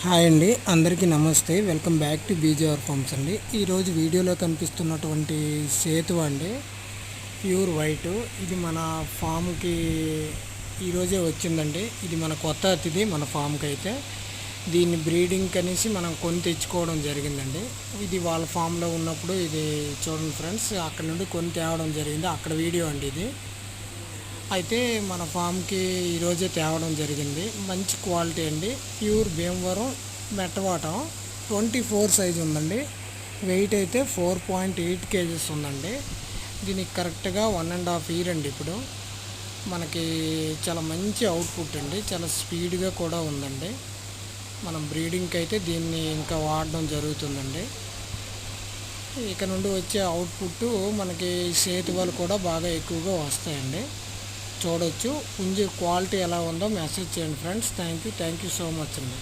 Hi అండి, అందరికీ నమస్తే. Welcome back to BJR forms అండి. ఈరోజు వీడియోలో కనిపిస్తున్నటువంటి సేతువ అండి, ప్యూర్ వైట్. ఇది మన ఫామ్కి ఈరోజే వచ్చిందండి. ఇది మన కొత్త అతిథి మన ఫామ్కి అయితే. దీన్ని బ్రీడింగ్ అనేసి మనం కొని తెచ్చుకోవడం జరిగిందండి. ఇది వాళ్ళ ఫామ్లో ఉన్నప్పుడు ఇది చూడండి ఫ్రెండ్స్, అక్కడ నుండి కొని తేవడం జరిగింది. అక్కడ వీడియో అండి ఇది. అయితే మన ఫామ్కి ఈరోజే తేవడం జరిగింది. మంచి క్వాలిటీ అండి, ప్యూర్ భీమవరం మెట్టవాటం. 24 సైజు ఉందండి. వెయిట్ అయితే 4.8 కేజెస్ ఉందండి. దీనికి కరెక్ట్గా 1.5 ఇయర్ అండి. ఇప్పుడు మనకి చాలా మంచి అవుట్పుట్ అండి, చాలా స్పీడ్గా కూడా ఉందండి. మనం బ్రీడింగ్కి అయితే దీన్ని ఇంకా వాడడం జరుగుతుందండి. ఇక నుండి వచ్చే అవుట్పుట్ మనకి సేతువలు కూడా బాగా ఎక్కువగా వస్తాయండి. చూడొచ్చు. పుంజు క్వాలిటీ ఎలా ఉందో మెసేజ్ చేయండి friends. Thank you so much అండి.